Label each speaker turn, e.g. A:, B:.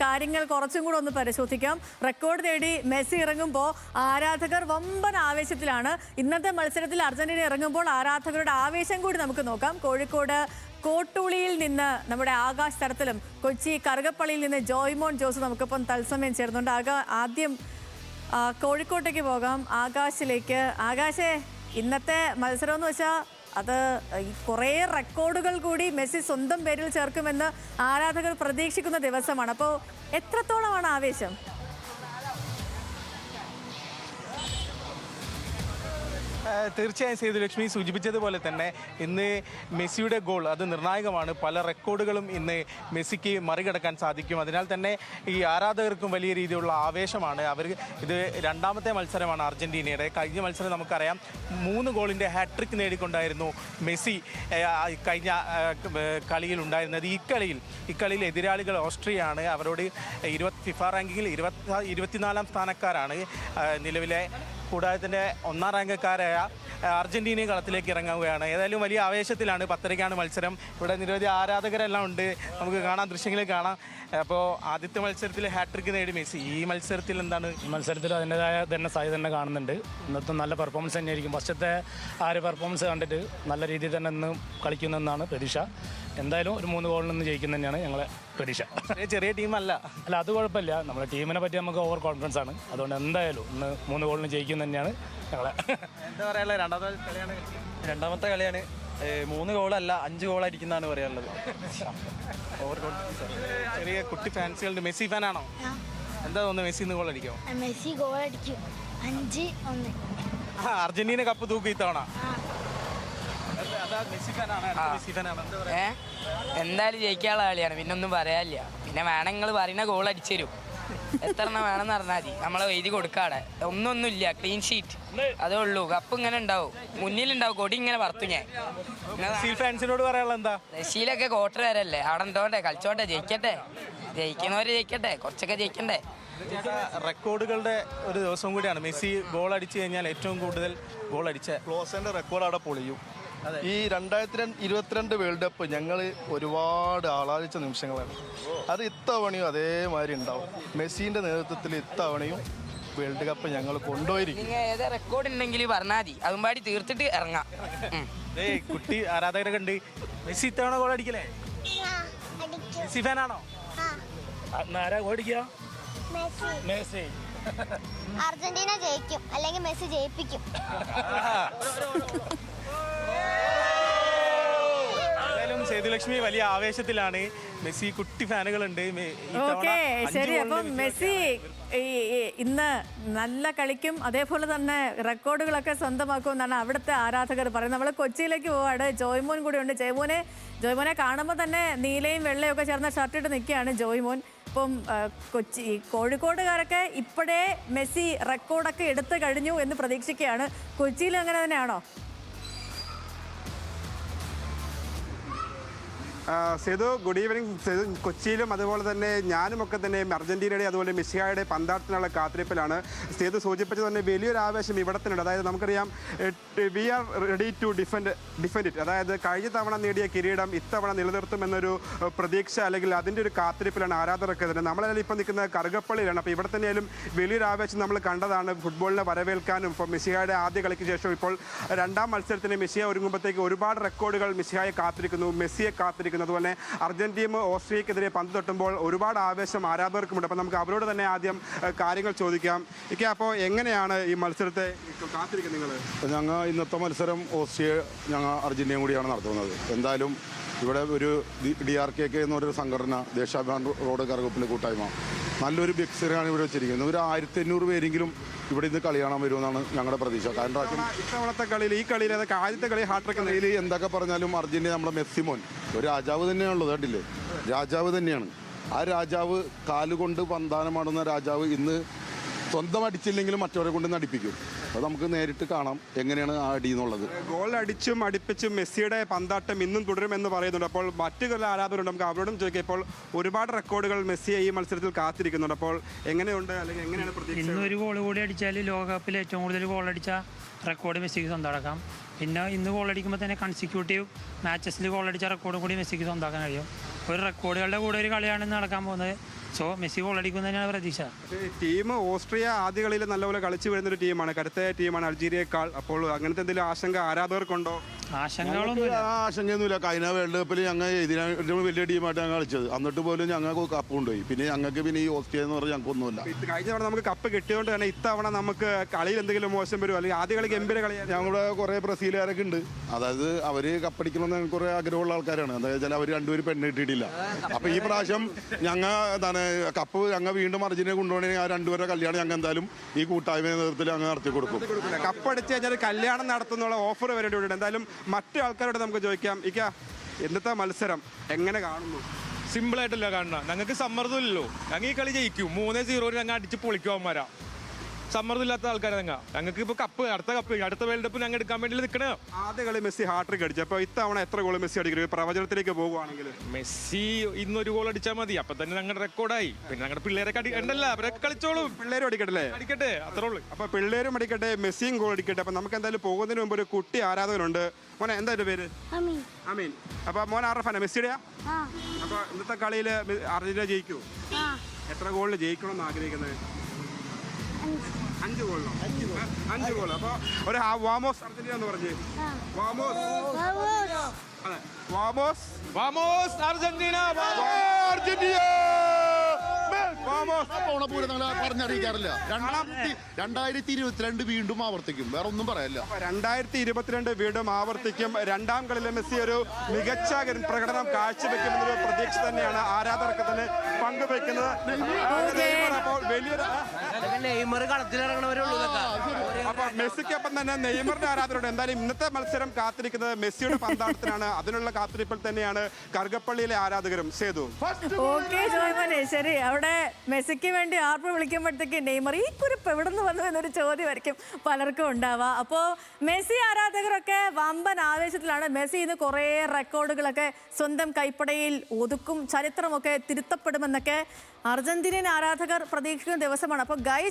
A: കാര്യങ്ങൾ കുറച്ചും കൂടെ ഒന്ന് പരിശോധിക്കാം. റെക്കോർഡ് തേടി മെസ്സി ഇറങ്ങുമ്പോൾ ആരാധകർ വമ്പൻ ആവേശത്തിലാണ്. ഇന്നത്തെ മത്സരത്തിൽ അർജന്റീന ഇറങ്ങുമ്പോൾ ആരാധകരുടെ ആവേശം കൂടി നമുക്ക് നോക്കാം. കോഴിക്കോട് കോട്ടൂളിയിൽ നിന്ന് നമ്മുടെ ആകാശ് തരത്തിലും കൊച്ചി കറുകപ്പള്ളിയിൽ നിന്ന് ജോയ്മോൻ ജോസ് നമുക്കിപ്പം തത്സമയം ചേർന്നുണ്ട്. ആദ്യം കോഴിക്കോട്ടേക്ക് പോകാം, ആകാശിലേക്ക്. ആകാശേ, ഇന്നത്തെ മത്സരം എന്ന് വെച്ചാൽ അത് കുറേ റെക്കോർഡുകൾ കൂടി മെസ്സി സ്വന്തം പേരിൽ ചേർക്കുമെന്ന് ആരാധകർ പ്രതീക്ഷിക്കുന്ന ദിവസമാണ്. അപ്പോൾ എത്രത്തോളമാണ് ആവേശം?
B: തീർച്ചയായും സേതുലക്ഷ്മി സൂചിപ്പിച്ചതുപോലെ തന്നെ ഇന്ന് മെസ്സിയുടെ ഗോൾ അത് നിർണായകമാണ്. പല റെക്കോർഡുകളും ഇന്ന് മെസ്സിക്ക് മറികടക്കാൻ സാധിക്കും. അതിനാൽ തന്നെ ഈ ആരാധകർക്കും വലിയ രീതിയിലുള്ള ആവേശമാണ്. ഇത് രണ്ടാമത്തെ മത്സരമാണ് അർജന്റീനയുടെ. കഴിഞ്ഞ മത്സരം നമുക്കറിയാം 3 ഗോളിൻ്റെ ഹാട്രിക് നേടിക്കൊണ്ടായിരുന്നു മെസ്സി കഴിഞ്ഞ കളിയിൽ ഉണ്ടായിരുന്നത്. ഇക്കളിയിൽ എതിരാളികൾ ഓസ്ട്രിയയാണ്. അവരോട് ഫിഫ റാങ്കിങ്ങിൽ 24ാം സ്ഥാനക്കാരാണ് നിലവിലെ. കൂടാതെ തന്നെ 1ാം റാങ്കക്കാരായ അർജന്റീനയും കളത്തിലേക്ക് ഇറങ്ങുകയാണ്. ഏതായാലും വലിയ ആവേശത്തിലാണ്. 10:30-ക്കാണ് മത്സരം. ഇവിടെ നിരവധി ആരാധകരെല്ലാം ഉണ്ട്, നമുക്ക് കാണാം, ദൃശ്യങ്ങളിൽ കാണാം. അപ്പോൾ ആദ്യത്തെ മത്സരത്തിൽ ഹാട്രിക്ക് നേടി മെസ്സി. ഈ മത്സരത്തിൽ എന്താണ്?
C: ഈ മത്സരത്തിൽ അതിൻ്റെതായ തന്നെ സാധ്യത തന്നെ കാണുന്നുണ്ട്. ഇന്നത്തെ നല്ല പെർഫോമൻസ് തന്നെയായിരിക്കും. ഫസ്റ്റത്തെ ആ ഒരു പെർഫോമൻസ് കണ്ടിട്ട് നല്ല രീതിയിൽ തന്നെ ഇന്ന് കളിക്കുന്നെന്നാണ് പ്രതീക്ഷ. എന്തായാലും ഒരു 3 ഗോളിൽ നിന്ന് ജയിക്കുന്ന തന്നെയാണ് ഞങ്ങളെ പ്രതീക്ഷ.
B: ചെറിയ ടീമല്ല,
C: അത് കുഴപ്പമില്ല. നമ്മുടെ ടീമിനെ പറ്റി നമുക്ക് ഓവർ കോൺഫിഡൻസ് ആണ്. അതുകൊണ്ട് എന്തായാലും ഇന്ന് 3 ഗോളിന് ജയിക്കുന്ന തന്നെയാണ് ഞങ്ങളെ.
B: എന്താ പറയാനുള്ളത്?
D: രണ്ടാമത്തെ കളിയാണ്. 3 ഗോളല്ല 5 ഗോളായിരിക്കുന്നതാണ് പറയാനുള്ളത്.
B: Over confidence. ചെറിയ കുട്ടി ഫാൻസുകളുണ്ട്. മെസ്സി ഫാനാണോ? എന്താ തോന്നുന്നു, മെസ്സി ഇന്ന് ഗോൾ അടിക്കുമോ?
E: മെസ്സി ഗോൾ അടിക്കും. 5-1.
B: അർജന്റീന കപ്പ് തൂക്കും ഇത്തവണ.
F: എന്തായാലും ജയിക്കാനുള്ള കളിയാണ്, പിന്നെ ഒന്നും പറയാനില്ല. പിന്നെ വേണം നിങ്ങൾ പറയുന്ന ഗോൾ അടിച്ചു തരും. എത്ര എണ്ണം വേണമെന്ന് പറഞ്ഞാൽ മതി, നമ്മളെ എഴുതി കൊടുക്കാടെ. ഒന്നുമില്ല, ക്ലീൻ ഷീറ്റ് അതേ ഉള്ളൂ. കപ്പ് ഇങ്ങനെ ഉണ്ടാവും, മുന്നിലുണ്ടാവും, കൊടി ഇങ്ങനെ പറത്തു. ഞാൻ
B: ഫാൻസിനോട് പറയാനുള്ള എന്താ?
F: റഷ്യയിലൊക്കെ ക്വാർട്ടർ വരല്ലേ, അവിടെ എന്തോട്ടെ കളിച്ചോട്ടെ, ജയിക്കട്ടെ. ജയിക്കുന്നവര് ജയിക്കട്ടെ, കുറച്ചൊക്കെ ജയിക്കണ്ടേ.
B: റെക്കോർഡുകളുടെ ഒരു ദിവസം കൂടിയാണ്. മെസ്സി ഗോൾ അടിച്ചു കഴിഞ്ഞാൽ ഏറ്റവും കൂടുതൽ ഗോൾ അടിച്ച
G: ക്ലോസന്റെ റെക്കോർഡ് അവിടെ പൊളിയും. ഈ 2022 വേൾഡ് കപ്പ് ഞങ്ങൾ ഒരുപാട് ആളാദിച്ച നിമിഷങ്ങളാണ്. അത് ഇത്തവണയും അതേമാതിരി ഉണ്ടാവും. മെസ്സിന്റെ നേതൃത്വത്തിൽ ഇത്തവണയും വേൾഡ് കപ്പ് ഞങ്ങൾ കൊണ്ടുപോയിരിക്കും.
F: ഏതാ റെക്കോർഡ് ഉണ്ടെങ്കിൽ പറഞ്ഞാൽ മതി, അതും പാടി തീർത്തിട്ട് ഇറങ്ങാം.
B: കുട്ടി ആരാധകരൊക്കെ ഉണ്ട്. മെസ്സി ഇത്തവണ ഗോൾ അടിക്കലേ? മെസ്സി ഫാനാണോ?
C: ആരാ ഓടിക്കുക? മെസ്സി.
E: അർജന്റീന ജയിക്കും, അല്ലെങ്കിൽ മെസ്സി ജയിപ്പിക്കും.
B: സേതുലക്ഷ്മി വലിയ ആവേശത്തിലാണ്. മെസ്സി കുട്ടി ഫാനുകളുണ്ട്.
A: ഓക്കെ, ശരി. അപ്പം മെസ്സി ഇന്ന് നല്ല കളിക്കും, അതേപോലെ തന്നെ റെക്കോർഡുകളൊക്കെ സ്വന്തമാക്കുമെന്നാണ് അവിടുത്തെ ആരാധകർ പറയുന്നത്. നമ്മൾ കൊച്ചിയിലേക്ക് പോവാണ്. ജോയ്മോൻ കൂടി ഉണ്ട്. ജോയ്മോനെ കാണുമ്പോൾ തന്നെ നീലയും വെള്ളയും ഒക്കെ ചേർന്ന ഷർട്ടിട്ട് നിൽക്കുകയാണ് ജോയ്മോൻ. ഇപ്പം കോഴിക്കോടുകാരൊക്കെ ഇപ്പോഴേ മെസ്സി റെക്കോർഡൊക്കെ എടുത്തു കഴിഞ്ഞു എന്ന് പ്രതീക്ഷിക്കുകയാണ്. കൊച്ചിയിൽ അങ്ങനെ തന്നെയാണോ?
H: Sethu, good evening. സേതു, കൊച്ചിയിലും അതുപോലെ തന്നെ ഞാനുമൊക്കെ തന്നെ അർജന്റീനയുടെ അതുപോലെ മെസ്സിയുടെ പന്താട്ടത്തിനുള്ള കാത്തിരിപ്പിലാണ്. സേതു സൂചിപ്പിച്ചത് തന്നെ വലിയൊരു ആവേശം ഇവിടെ തന്നെ ഉണ്ട്. അതായത് നമുക്കറിയാം, we are ready to defend it. അതായത് കഴിഞ്ഞ തവണ നേടിയ കിരീടം ഇത്തവണ നിലനിർത്തുമെന്നൊരു പ്രതീക്ഷ, അല്ലെങ്കിൽ അതിൻ്റെ ഒരു കാത്തിരിപ്പിലാണ് ആരാധകർക്ക് തന്നെ. നമ്മളെല്ലാം ഇപ്പം നിൽക്കുന്ന കറുകപ്പള്ളിയിലാണ്. അപ്പോൾ ഇവിടെ തന്നെയാലും വലിയൊരു ആവേശം നമ്മൾ കണ്ടതാണ്. ഫുട്ബോളിനെ വരവേൽക്കാനും ഇപ്പോൾ മെസ്സിയുടെ ആദ്യ കളിക്ക് ശേഷം ഇപ്പോൾ 2ാം മത്സരത്തിന് മെസ്സിയെ ഒരുങ്ങുമ്പോഴത്തേക്ക് ഒരുപാട് റെക്കോർഡുകൾ മെസ്സിയെ കാത്തിരിക്കുന്നു, മെസ്സിയെ കാത്തിരിക്കുന്നു. അതുപോലെ അർജന്റീന ഓസ്ട്രിയക്കെതിരെ പന്ത് തട്ടുമ്പോൾ ഒരുപാട് ആവേശം ആരാധകർക്കുമുണ്ട്. അപ്പോൾ നമുക്ക് അവരോട് തന്നെ ആദ്യം കാര്യങ്ങൾ ചോദിക്കാം. അപ്പോൾ എങ്ങനെയാണ് ഈ മത്സരത്തെ കാത്തിരിക്കുന്നത് നിങ്ങൾ?
I: ഞങ്ങൾ ഇന്നത്തെ മത്സരം ഞങ്ങൾ അർജന്റീന കൂടിയാണ് നടത്തുന്നത്. എന്തായാലും ഇവിടെ ഒരു DRKK എന്നൊരു സംഘടന, ദേശാഭിമാൻ റോഡ് കറുകപ്പള്ളി കൂട്ടായ്മ, നല്ലൊരു ബിക്സറാണ് ഇവിടെ വെച്ചിരിക്കുന്നത്. ഒരു 1500 പേരെങ്കിലും ഇവിടെ ഇന്ന് കളി കാണാൻ വരുമെന്നാണ് ഞങ്ങളുടെ പ്രതീക്ഷ. കാരണം
H: ഇത്തവണത്തെ കളിയിൽ ഈ കളിയിൽ ആദ്യത്തെ കളി ഹാട്രിക്
I: കളിയിൽ എന്തൊക്കെ പറഞ്ഞാലും അർജന്റീന നമ്മുടെ മെസ്സിമോൻ ഒരു രാജാവ് തന്നെയാണുള്ളത്. കണ്ടില്ലേ, രാജാവ് തന്നെയാണ്. ആ രാജാവ് കാലുകൊണ്ട് പന്താനമാടുന്ന രാജാവ് ഇന്ന് സ്വന്തം അടിച്ചില്ലെങ്കിലും മറ്റവരെ കൊണ്ട് നടിപ്പിക്കും. അത് നമുക്ക് നേരിട്ട് കാണാം എങ്ങനെയാണ് ആ അടി എന്നുള്ളത്.
H: ഗോൾ അടിച്ചും അടുപ്പിച്ചും മെസ്സിയുടെ പന്താട്ടം ഇന്നും തുടരുമെന്ന് പറയുന്നുണ്ട്. അപ്പോൾ മറ്റു ചില ആരാധകരുണ്ട്, നമുക്ക് അവരോടും ചോദിക്കാം. ഇപ്പോൾ ഒരുപാട് റെക്കോർഡുകൾ മെസ്സിയെ ഈ മത്സരത്തിൽ കാത്തിരിക്കുന്നുണ്ട്. അപ്പോൾ എങ്ങനെയുണ്ട്, അല്ലെങ്കിൽ എങ്ങനെയാണ് പ്രതീക്ഷ?
J: ഇന്നൊരു ഗോൾ കൂടി അടിച്ചാൽ ലോകകപ്പിൽ ഏറ്റവും കൂടുതൽ ഗോൾ അടിച്ച റെക്കോർഡ് മെസ്സിക്ക് സ്വന്തമാക്കാം. പിന്നെ ഇന്ന് ഗോൾ അടിക്കുമ്പോൾ തന്നെ കൺസിക്യൂട്ടീവ് മാച്ചസിൽ ഗോൾ അടിച്ച റെക്കോർഡും കൂടി മെസ്സിക്ക് സ്വന്തമാക്കാൻ കഴിയും. ഒരു റെക്കോർഡുകളുടെ കൂടെ ഒരു കളിയാണ് നടക്കാൻ പോകുന്നത്. സോ മെസ്സി ഗോൾ അടിക്കും തന്നെയാണ് പ്രതീക്ഷ.
H: ടീം ഓസ്ട്രിയ ആദ്യ കളിയിൽ നല്ലപോലെ കളിച്ചു വരുന്നൊരു ടീമാണ്, കരുത്തായ ടീമാണ് അൾജീരിയയേക്കാൾ. അപ്പോൾ അങ്ങനത്തെ എന്തെങ്കിലും ആശങ്ക ആരാധകർക്കുണ്ടോ?
J: ആശങ്കകളൊന്നുമില്ല.
I: ആശങ്കയൊന്നുമില്ല. കഴിഞ്ഞ വേൾഡ് കപ്പിൽ ഞങ്ങൾ ഇതിനു വലിയ ടീമായിട്ട് ഞങ്ങൾ കളിച്ചത്, എന്നിട്ട് പോലും ഞങ്ങൾക്ക് കപ്പ് കൊണ്ടുപോയി. പിന്നെ ഞങ്ങൾക്ക് പിന്നെ ഈ ഓസ്ട്രിയ എന്ന് പറഞ്ഞാൽ ഞങ്ങൾക്കൊന്നുമില്ല.
H: കഴിഞ്ഞ തവണ നമുക്ക് കപ്പ് കിട്ടിയതുകൊണ്ട് തന്നെ ഇത്തവണ നമുക്ക് കളിയിൽ എന്തെങ്കിലും മോശം വരുമോ, അല്ലെങ്കിൽ ആദ്യ കളി ഗംഭീര കളിയാണ്?
I: ഞങ്ങളുടെ കുറേ ബ്രസീലുകാരൊക്കെ ഉണ്ട്, അതായത് അവർ കപ്പടിക്കണമെന്ന് കുറേ ആഗ്രഹമുള്ള ആൾക്കാരാണ്. എന്താ വെച്ചാൽ അവർ രണ്ടുപേരും പെണ്ണ് കിട്ടിയിട്ടില്ല. അപ്പോൾ ഈ പ്രാവശ്യം ഞങ്ങൾ എന്താണ് കപ്പ് ഞങ്ങൾ വീണ്ടും അർജന്റീന കൊണ്ടുപോകണമെങ്കിൽ ആ രണ്ടുപേരുടെ കല്യാണം ഞങ്ങൾ എന്തായാലും ഈ കൂട്ടായ്മ നേതൃത്വത്തിൽ ഞങ്ങൾ നടത്തി കൊടുക്കും.
H: കപ്പ് അടിച്ച് കഴിഞ്ഞാൽ കല്യാണം നടത്തുന്നുള്ള ഓഫർ വരേണ്ടി. എന്തായാലും മറ്റു ആൾക്കാരോട് നമുക്ക് ചോദിക്കാം. ഇന്നത്തെ മത്സരം എങ്ങനെ കാണുന്നു?
K: സിമ്പിളായിട്ടല്ല കാണുന്ന, ഞങ്ങൾക്ക് സമ്മർദ്ദമില്ലല്ലോ. ഞങ്ങൾ ഈ കളി ജയിക്കും. 3-0 ഞങ്ങൾ അടിച്ച് പൊളിക്കുവാന്മാരാ. സമ്മർദ്ദമില്ലാത്ത ആൾക്കാരെ ഞങ്ങൾക്ക് ഇപ്പോൾ കപ്പ് അടുത്ത വേൾഡ് കപ്പ് ഞങ്ങൾ എടുക്കാൻ വേണ്ടി നിൽക്കണേ.
H: ആദ്യ കളി മെസ്സി ഹാട്രിക് അടിച്ചു. അപ്പോൾ ഇത്തവണ എത്ര ഗോൾ മെസ്സി അടിക്കും പ്രവചനത്തിലേക്ക് പോകുവാണെങ്കിൽ?
K: മെസ്സി ഇന്നൊരു ഗോൾ അടിച്ചാൽ മതി, അപ്പൊ തന്നെ ഞങ്ങളുടെ റെക്കോർഡായി. പിന്നെ ഞങ്ങളുടെ പിള്ളേരൊക്കെ അടിക്കണ്ടല്ല, അവരൊക്കെ കളിച്ചോളും.
H: പിള്ളേരും അടിക്കട്ടെ,
K: അടിക്കട്ടെ, അത്രേ ഉള്ളൂ.
H: അപ്പോൾ പിള്ളേരും അടിക്കട്ടെ, മെസ്സിയും ഗോൾ അടിക്കട്ടെ. അപ്പോൾ നമുക്ക് എന്തായാലും പോകുന്നതിന് മുമ്പ് ഒരു കുട്ടി ആരാധകനുണ്ട്. മോനെ എന്താ പേര്? അമീൻ. അപ്പോൾ മോൻ ആരുടെ ഫാനാ? മെസ്സിയുടെയാ? അപ്പോൾ ഇന്നത്തെ കളിയിൽ അർജന്റീന ജയിക്കൂ? എത്ര ഗോളിൽ ജയിക്കണമെന്ന് ആഗ്രഹിക്കുന്നത്? 5 ഗോളിനോ? 5 ഗോൾ. അപ്പോൾ ഒരു വാമോസ് അർജന്റീന എന്ന് പറഞ്ഞേ. വാമോസ്. അതെ, വാമോസ്.
K: വാമോസ് അർജന്റീന,
I: അർജന്റീന
G: ഓണപ്പൂരം ഞങ്ങൾ പറഞ്ഞറിയിക്കാറില്ല. 2022 വീണ്ടും ആവർത്തിക്കും, വേറെ ഒന്നും പറയാനില്ല.
H: 2022 വീണ്ടും ആവർത്തിക്കും. രണ്ടാം കളിയിലെ മെസ്സി ഒരു മികച്ച പ്രകടനം കാഴ്ചവെക്കുമെന്നൊരു പ്രതീക്ഷ തന്നെയാണ് ആരാധകർക്ക് തന്നെ പങ്കുവെക്കുന്നത്. അപ്പോൾ വലിയൊരു അപ്പൊ മെസ്സിക്കൊപ്പം തന്നെ നെയ്മറിന്റെ ആരാധകരുണ്ട്. എന്തായാലും ഇന്നത്തെ മത്സരം കാത്തിരിക്കുന്നത് മെസ്സിയുടെ പന്താട്ടത്തിനാണ്. അതിനുള്ള കാത്തിരിപ്പിൽ തന്നെയാണ് കറുകപ്പള്ളിയിലെ ആരാധകരും. സേതു.
A: ഓക്കെ ജോയ്മോനെ, ശരി. അവിടെ മെസ്സിക്ക് വേണ്ടി ആർപ്പ് വിളിക്കുമ്പോഴത്തേക്ക് നെയ്മർ ഈ കുറിപ്പ് എവിടെ നിന്ന് വന്നു എന്നൊരു ചോദ്യമായിരിക്കും പലർക്കും ഉണ്ടാവുക. അപ്പോൾ മെസ്സി ആരാധകരൊക്കെ വമ്പൻ ആവേശത്തിലാണ്. മെസ്സി ഇന്ന് കുറേ റെക്കോർഡുകളൊക്കെ സ്വന്തം കൈപ്പടയിൽ ഒതുക്കും, ചരിത്രമൊക്കെ തിരുത്തപ്പെടുമെന്നൊക്കെ അർജന്റീനിയൻ ആരാധകർ പ്രതീക്ഷിക്കുന്ന ദിവസമാണ്. അപ്പോൾ ഗൈസ്